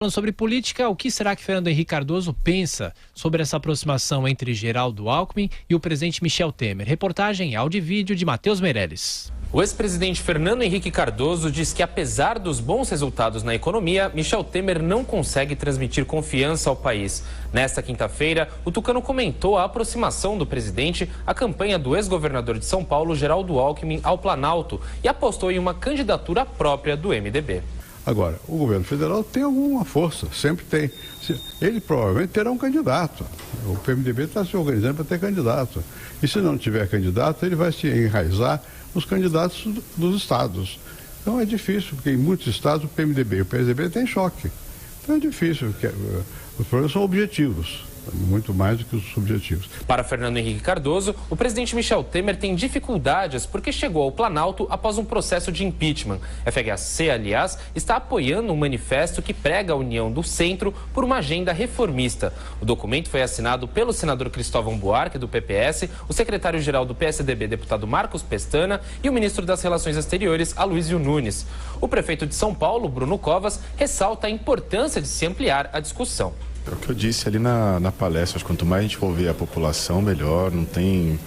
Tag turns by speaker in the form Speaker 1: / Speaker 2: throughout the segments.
Speaker 1: Falando sobre política, o que será que Fernando Henrique Cardoso pensa sobre essa aproximação entre Geraldo Alckmin e o presidente Michel Temer? Reportagem áudio e vídeo de Matheus Meirelles.
Speaker 2: O ex-presidente Fernando Henrique Cardoso diz que, apesar dos bons resultados na economia, Michel Temer não consegue transmitir confiança ao país. Nesta quinta-feira, o tucano comentou a aproximação do presidente à campanha do ex-governador de São Paulo, Geraldo Alckmin, ao Planalto e apostou em uma candidatura própria do MDB.
Speaker 3: Agora, o governo federal tem alguma força, sempre tem. Ele provavelmente terá um candidato. O PMDB está se organizando para ter candidato. E se não tiver candidato, ele vai se enraizar nos candidatos dos estados. Então é difícil, porque em muitos estados o PMDB e o PSDB têm choque. Então é difícil, porque os problemas são objetivos. Muito mais do que os subjetivos.
Speaker 2: Para Fernando Henrique Cardoso, o presidente Michel Temer tem dificuldades porque chegou ao Planalto após um processo de impeachment. A FHC, aliás, está apoiando um manifesto que prega a união do centro por uma agenda reformista. O documento foi assinado pelo senador Cristóvão Buarque, do PPS, o secretário-geral do PSDB, deputado Marcos Pestana, e o ministro das Relações Exteriores, Aloysio Nunes. O prefeito de São Paulo, Bruno Covas, ressalta a importância de se ampliar a discussão.
Speaker 4: É o que eu disse ali na palestra, acho que quanto mais a gente envolver a população, melhor, não tem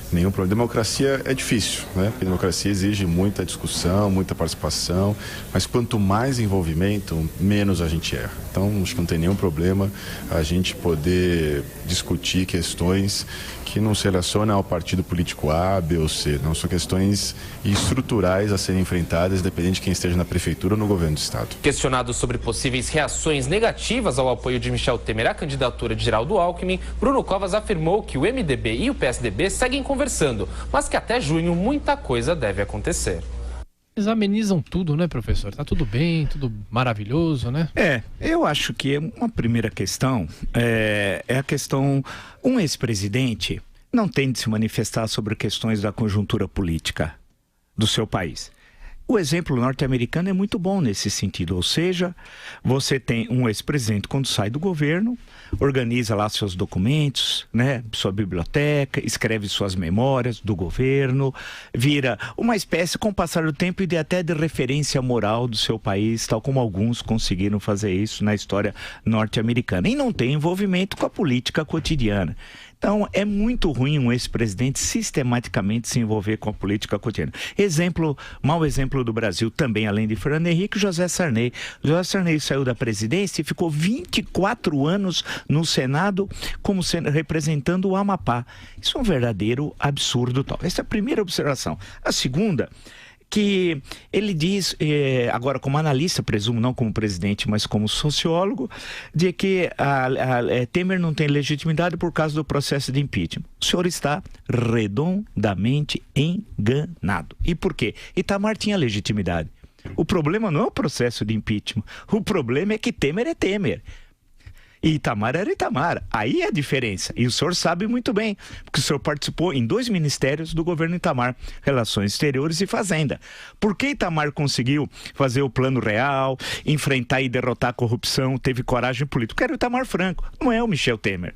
Speaker 4: nenhum problema. Democracia é difícil, né? Porque democracia exige muita discussão, muita participação, mas quanto mais envolvimento, menos a gente erra. Então, acho que não tem nenhum problema a gente poder discutir questões que não se relacionam ao partido político A, B ou C. Não são questões estruturais a serem enfrentadas, independente de quem esteja na prefeitura ou no governo do estado.
Speaker 2: Questionado sobre possíveis reações negativas ao apoio de Michel Temer à candidatura de Geraldo Alckmin, Bruno Covas afirmou que o MDB e o PSDB seguem conversando, mas que até junho muita coisa deve acontecer.
Speaker 1: Eles amenizam tudo, né, professor? Tá tudo bem, tudo maravilhoso, né?
Speaker 5: Eu acho que uma primeira questão é a questão... Um ex-presidente não tem de se manifestar sobre questões da conjuntura política do seu país. O exemplo norte-americano é muito bom nesse sentido, ou seja, você tem um ex-presidente quando sai do governo, organiza lá seus documentos, né, sua biblioteca, escreve suas memórias do governo, vira uma espécie, com o passar do tempo, e até de referência moral do seu país, tal como alguns conseguiram fazer isso na história norte-americana. E não tem envolvimento com a política cotidiana. Então, é muito ruim um ex-presidente sistematicamente se envolver com a política cotidiana. Mau exemplo do Brasil também, além de Fernando Henrique, José Sarney. José Sarney saiu da presidência e ficou 24 anos no Senado como representando o Amapá. Isso é um verdadeiro absurdo. Essa é a primeira observação. A segunda, que ele diz, agora como analista, presumo, não como presidente, mas como sociólogo, de que Temer não tem legitimidade por causa do processo de impeachment. O senhor está redondamente enganado. E por quê? Itamar tinha legitimidade. O problema não é o processo de impeachment. O problema é que Temer é Temer. E Itamar era Itamar. Aí é a diferença. E o senhor sabe muito bem, porque o senhor participou em 2 ministérios do governo Itamar, Relações Exteriores e Fazenda. Por que Itamar conseguiu fazer o plano real, enfrentar e derrotar a corrupção, teve coragem política? Porque era o Itamar Franco, não é o Michel Temer.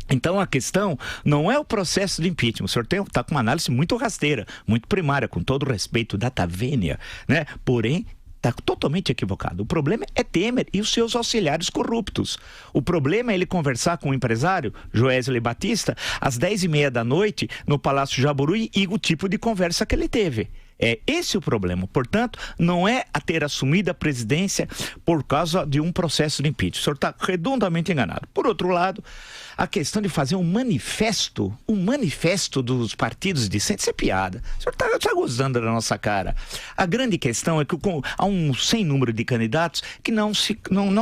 Speaker 5: Então a questão não é o processo de impeachment. O senhor está com uma análise muito rasteira, muito primária, com todo o respeito, data vênia, né? Porém, está totalmente equivocado. O problema é Temer e os seus auxiliares corruptos. O problema é ele conversar com o empresário, Joesley Batista, às 10h30 da noite, no Palácio Jaburuí, e o tipo de conversa que ele teve. É esse o problema. Portanto, não é a ter assumido a presidência por causa de um processo de impeachment. O senhor está redondamente enganado. Por outro lado, a questão de fazer um manifesto dos partidos de centro, isso é piada. O senhor está gozando da nossa cara. A grande questão é que há um sem número de candidatos que não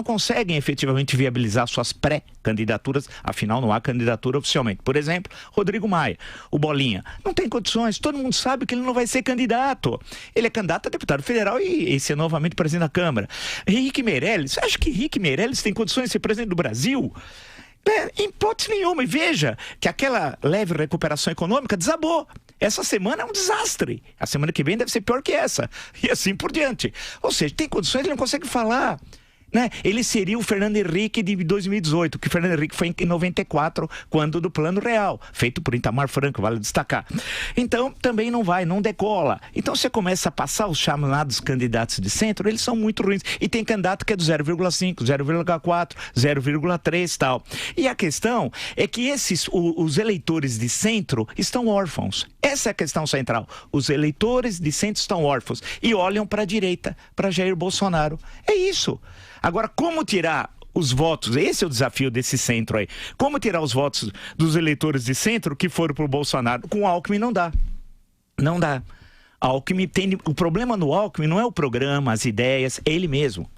Speaker 5: conseguem efetivamente viabilizar suas pré-candidaturas, afinal não há candidatura oficialmente. Por exemplo, Rodrigo Maia, o Bolinha, não tem condições, todo mundo sabe que ele não vai ser candidato. Ele é candidato a deputado federal e ser novamente presidente da Câmara. Henrique Meirelles, você acha que Henrique Meirelles tem condições de ser presidente do Brasil? Em hipótese nenhuma. E veja que aquela leve recuperação econômica desabou. Essa semana é um desastre. A semana que vem deve ser pior que essa. E assim por diante. Ou seja, tem condições, ele não consegue falar. Né? Ele seria o Fernando Henrique de 2018, que o Fernando Henrique foi em 94, quando do Plano Real, feito por Itamar Franco, vale destacar. Então, também não vai, não decola. Então, você começa a passar os chamados candidatos de centro, eles são muito ruins. E tem candidato que é do 0,5, 0,4, 0,3 e tal. E a questão é que os eleitores de centro estão órfãos. Essa é a questão central. Os eleitores de centro estão órfãos e olham para a direita, para Jair Bolsonaro. É isso. Agora, como tirar os votos? Esse é o desafio desse centro aí. Como tirar os votos dos eleitores de centro que foram para o Bolsonaro? Com o Alckmin não dá. Não dá. Alckmin tem... O problema no Alckmin não é o programa, as ideias, é ele mesmo.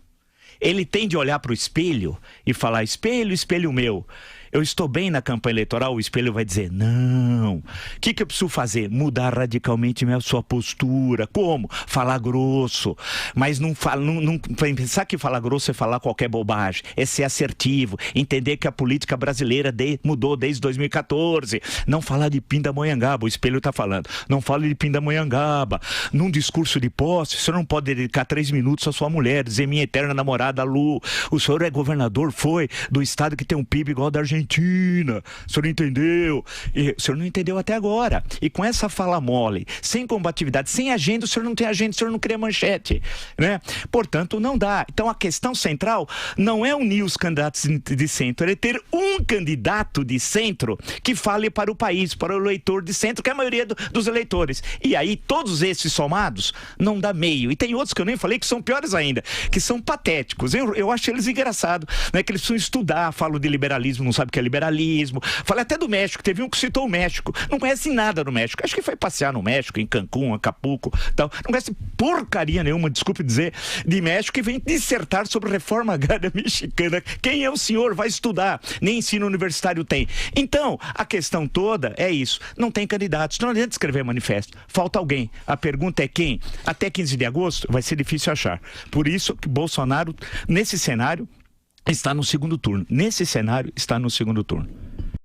Speaker 5: Ele tem de olhar para o espelho e falar: espelho, espelho meu, eu estou bem na campanha eleitoral? O espelho vai dizer: não. O que eu preciso fazer? Mudar radicalmente a sua postura. Como? Falar grosso. Mas não pensar que falar grosso é falar qualquer bobagem. É ser assertivo. Entender que a política brasileira mudou desde 2014. Não falar de Pindamonhangaba. O espelho está falando. Não fale de Pindamonhangaba. Num discurso de posse, você não pode dedicar 3 minutos à sua mulher, dizer: minha eterna namorada Lu, o senhor é governador, foi do estado que tem um PIB igual ao da Argentina. O senhor não entendeu? O senhor não entendeu até agora. E com essa fala mole, sem combatividade, sem agenda, o senhor não tem agenda, o senhor não cria manchete, né? Portanto, não dá. Então, a questão central não é unir os candidatos de centro, é ter um candidato de centro que fale para o país, para o eleitor de centro, que é a maioria dos eleitores. E aí, todos esses somados, não dá meio. E tem outros que eu nem falei que são piores ainda, que são patéticos. Eu acho eles engraçados, né? Que eles precisam estudar, falam de liberalismo, não sabem o que é liberalismo. Falei até do México, teve um que citou o México. Não conhece nada do México. Acho que foi passear no México, em Cancún, Acapulco, tal. Não conhece porcaria nenhuma, desculpe dizer, de México, e vem dissertar sobre reforma agrária mexicana. Quem é o senhor? Vai estudar. Nem ensino universitário tem. Então, a questão toda é isso. Não tem candidatos. Não adianta escrever manifesto. Falta alguém. A pergunta é quem? Até 15 de agosto vai ser difícil achar. Por isso que Bolsonaro, nesse cenário, está no segundo turno. Nesse cenário, está no segundo turno.